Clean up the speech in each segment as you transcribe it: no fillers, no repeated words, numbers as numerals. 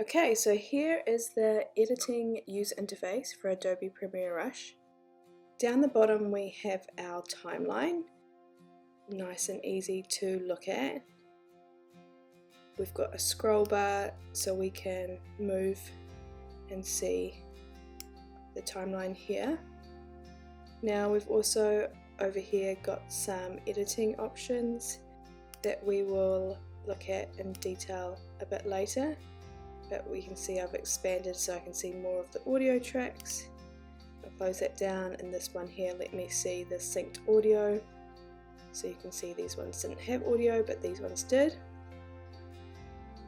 Okay, so here is the editing user interface for Adobe Premiere Rush. Down the bottom we have our timeline, nice and easy to look at. We've got a scroll bar so we can move and see the timeline here. Now we've also over here got some editing options that we will look at in detail a bit later. But we can see I've expanded so I can see more of the audio tracks. I'll close that down, and this one here, let me see the synced audio. So you can see these ones didn't have audio, but these ones did.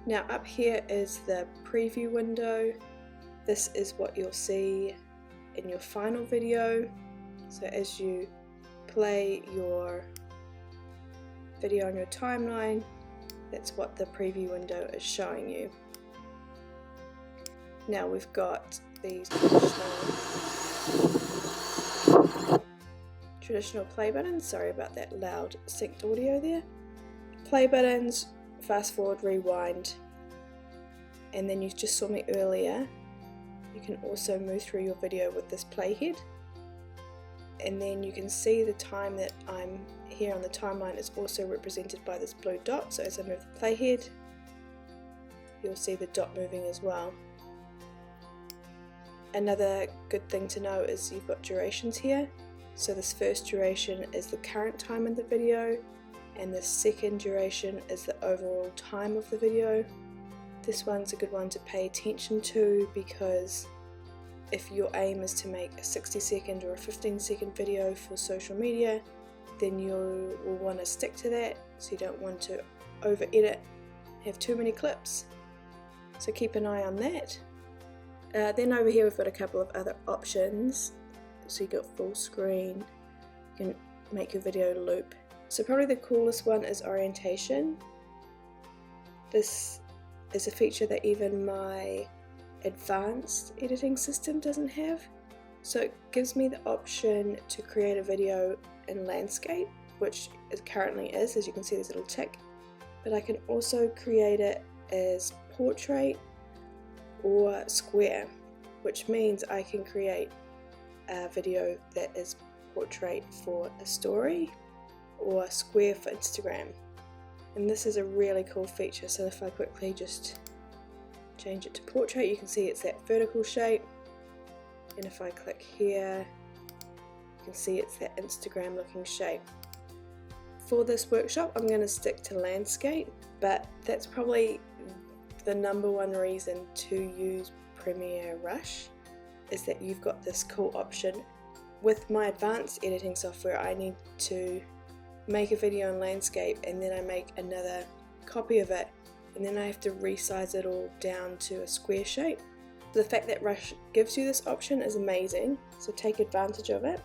Now up here is the preview window. This is what you'll see in your final video. So as you play your video on your timeline, that's what the preview window is showing you. Now we've got these traditional play buttons, sorry about that loud synced audio there. Play buttons, fast forward, rewind, and then you just saw me earlier, you can also move through your video with this playhead, and then you can see the time that I'm here on the timeline is also represented by this blue dot, so as I move the playhead, you'll see the dot moving as well. Another good thing to know is you've got durations here. So this first duration is the current time in the video, and the second duration is the overall time of the video. This one's a good one to pay attention to, because if your aim is to make a 60-second or a 15-second video for social media, then you will want to stick to that, so you don't want to over edit, have too many clips. So keep an eye on that. Then over here we've got a couple of other options. So you've got full screen, you can make your video loop. So probably the coolest one is orientation. This is a feature that even my advanced editing system doesn't have. So it gives me the option to create a video in landscape, which it currently is, as you can see this little tick. But I can also create it as portrait or square, which means I can create a video that is portrait for a story or square for Instagram. And this is a really cool feature. So if I quickly just change it to portrait, you can see it's that vertical shape, and if I click here, you can see it's that Instagram looking shape. For this workshop I'm going to stick to landscape, but that's probably the number one reason to use Premiere Rush, is that you've got this cool option. With my advanced editing software, I need to make a video in landscape and then I make another copy of it, and then I have to resize it all down to a square shape. The fact that Rush gives you this option is amazing, so take advantage of it.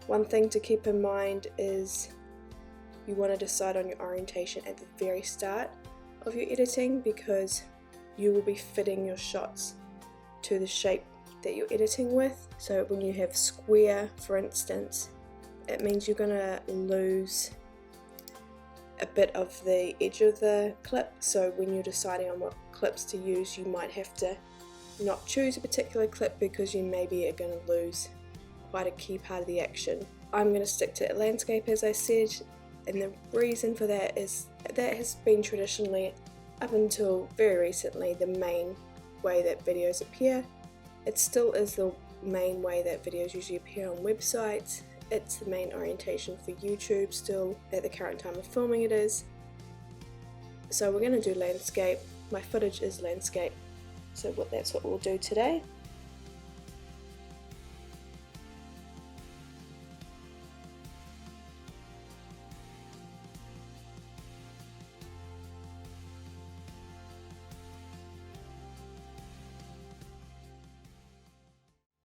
One thing to keep in mind is you want to decide on your orientation at the very start of your editing, because you will be fitting your shots to the shape that you're editing with. So when you have square, for instance, it means you're going to lose a bit of the edge of the clip. So when you're deciding on what clips to use, you might have to not choose a particular clip because you maybe are going to lose quite a key part of the action. I'm going to stick to landscape, as I said. And the reason for that is that has been traditionally, up until very recently, the main way that videos appear. It still is the main way that videos usually appear on websites. It's the main orientation for YouTube still, at the current time of filming it is. So we're going to do landscape. My footage is landscape. So that's what we'll do today.